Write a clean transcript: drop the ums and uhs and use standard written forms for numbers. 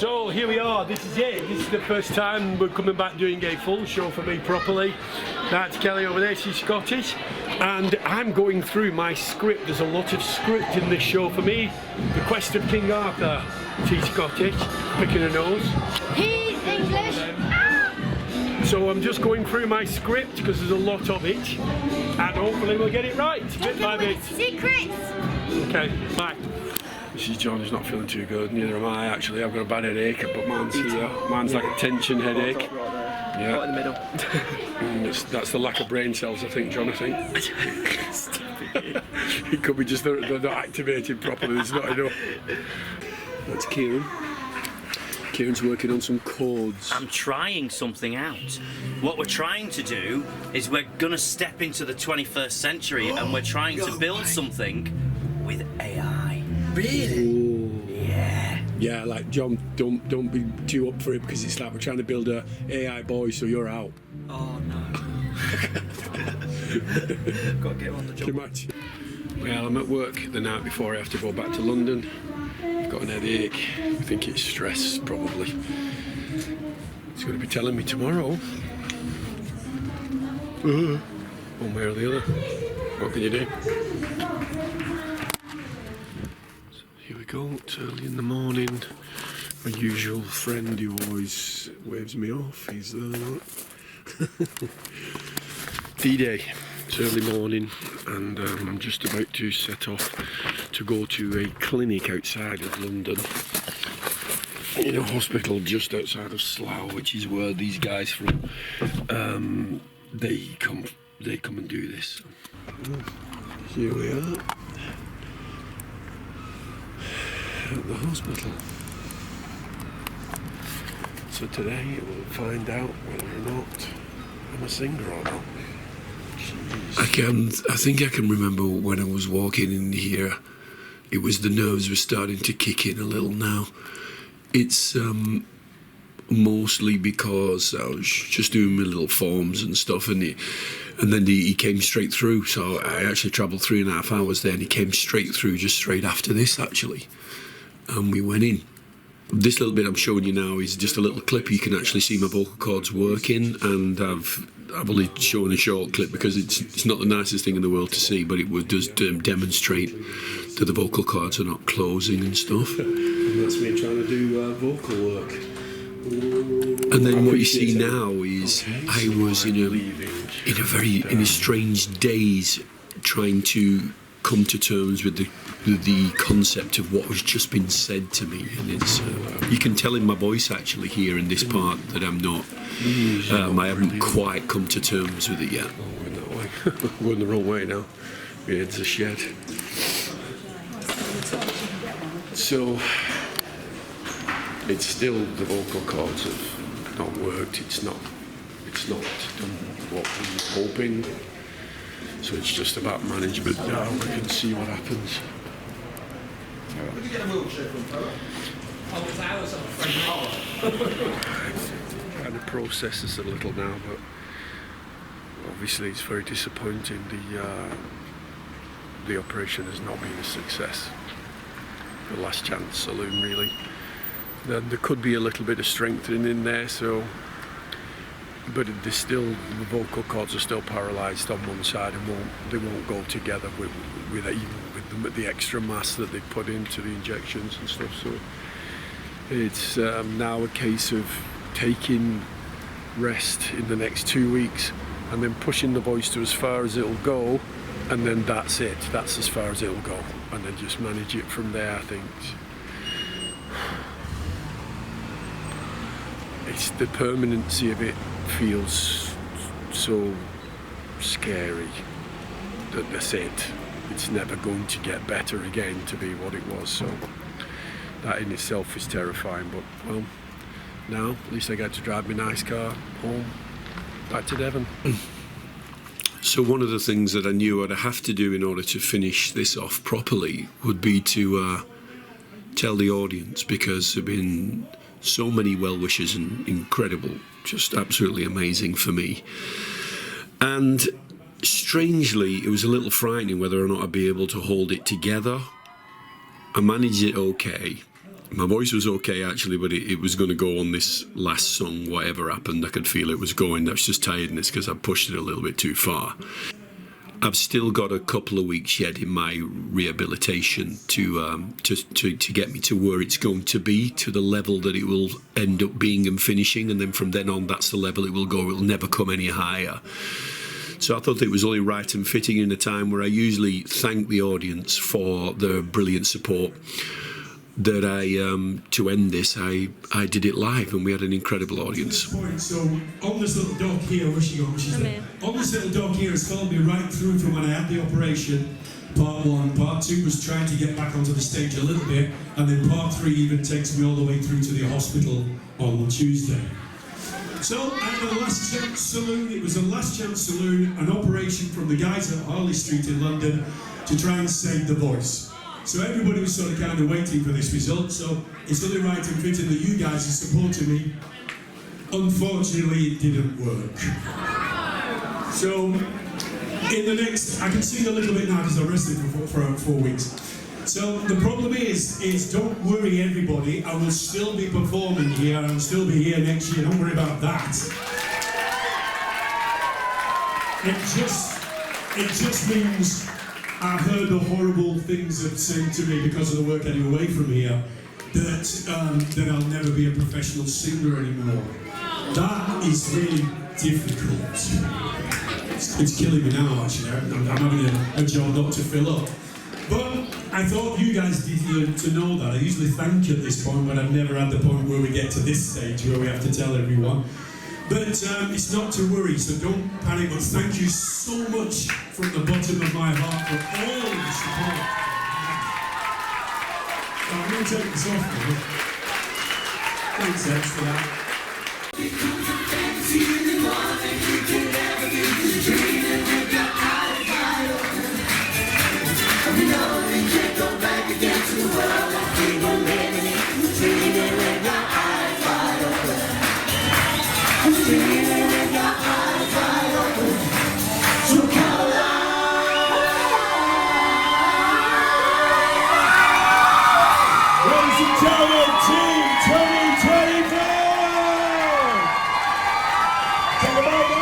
So here we are, this is it. This is the first time we're coming back doing a full show for me properly. That's Kelly over there, she's Scottish. And I'm going through my script. There's a lot of script in this show for me. The Quest of King Arthur, she's Scottish, picking her nose. He's English. So I'm just going through my script because there's a lot of it. And hopefully we'll get it right, bit by bit. Secrets. Okay, bye. This is John, he's not feeling too good, neither am I actually. I've got a bad headache, but mine's here. Mine's like a tension headache. Yeah. Right in the middle. That's the lack of brain cells, I think, John, I think. It could be just they're not activated properly, there's not enough. That's Kieran. Kieran's working on some chords. I'm trying something out. What we're trying to do is we're gonna step into the 21st century and we're trying to build something with AI. Really? Yeah. Yeah, like John, don't be too up for it because it's like we're trying to build a AI boy, so you're out. Oh no. Got to get on the job. Too much. Well, I'm at work the night before I have to go back to London. I've got an headache. I think it's stress, probably. It's going to be telling me tomorrow. One way or the other. What can you do? Here we go, it's early in the morning. My usual friend who always waves me off, he's there. D-Day, it's early morning and I'm just about to set off to go to a clinic outside of London. In a hospital just outside of Slough, which is where these guys from, they come and do this. Here we are. At the hospital. So today we'll find out whether or not I'm a singer or not. Jeez. I think I can remember when I was walking in here, it was the nerves were starting to kick in a little now. It's mostly because I was just doing my little forms and stuff, and then he came straight through. So I actually travelled 3.5 hours there, and he came straight through just straight after this actually. And we went in. This little bit I'm showing you now is just a little clip. You can actually see my vocal cords working, and I've only shown a short clip because it's not the nicest thing in the world to see, but it does demonstrate that the vocal cords are not closing and stuff. And that's me trying to do vocal work. And then what you see now is I was in a strange daze trying to come to terms with the concept of what has just been said to me, and it's you can tell in my voice actually here in this part that I'm not I haven't quite come to terms with it yet. Oh, we're going that way. We're going the wrong way now. We're into the shed. So it's still the vocal cords have not worked. It's not done what we were hoping. So it's just about management now. We can see what happens. Did you get a wheelchair from fella? Oh, it's ours, I'm afraid. Trying to process this a little now, but obviously it's very disappointing. The operation has not been a success. The last chance saloon, really. Then there could be a little bit of strengthening in there, so. But the vocal cords are still paralysed on one side, and they won't go together with the extra mass that they put into the injections and stuff. So it's now a case of taking rest in the next 2 weeks, and then pushing the voice to as far as it'll go, and then that's it. That's as far as it'll go, and then just manage it from there. I think. It's the permanency of it feels so scary that that's it. It's never going to get better again to be what it was. So that in itself is terrifying. But well, now at least I get to drive my nice car home back to Devon. So one of the things that I knew I'd have to do in order to finish this off properly would be to tell the audience, because there've been so many well wishers and incredible, just absolutely amazing for me. And strangely, it was a little frightening whether or not I'd be able to hold it together. I managed it okay, My voice was okay actually, but it was going to go on this last song. Whatever happened, I could feel it was going. That's just tiredness because I pushed it a little bit too far. I've still got a couple of weeks yet in my rehabilitation to get me to where it's going to be, to the level that it will end up being and finishing, and then from then on, that's the level it will go. It will never come any higher. So I thought it was only right and fitting in a time where I usually thank the audience for their brilliant support, that to end this, I did it live, and we had an incredible audience. So on this little dog here, where she goes, she's there. On this little dog here has followed me right through from when I had the operation. Part 1, part 2 was trying to get back onto the stage a little bit, and then part 3 even takes me all the way through to the hospital on Tuesday. So at the Last Chance Saloon, it was a Last Chance Saloon, an operation from the guys at Harley Street in London to try and save the voice. So everybody was sort of kind of waiting for this result, so it's only right and fitting that you guys are supporting me. Unfortunately, it didn't work. So, in the next, I can sing a little bit now because I rested for 4 weeks. So the problem is don't worry everybody, I will still be performing here, I'll still be here next year, don't worry about that. It just means I heard the horrible things that said to me because of the work I do away from here, that I'll never be a professional singer anymore. That is really difficult. It's killing me now, actually. I'm having a job not to fill up. But I thought you guys needed to know that. I usually thank you at this point, but I've never had the point where we get to this stage where we have to tell everyone. But it's not to worry, so don't panic. But thank you so much from the bottom of my heart for all of the support. So I'm going to take this off now. Thanks, Ed, for that. Team 2024! Talk about that.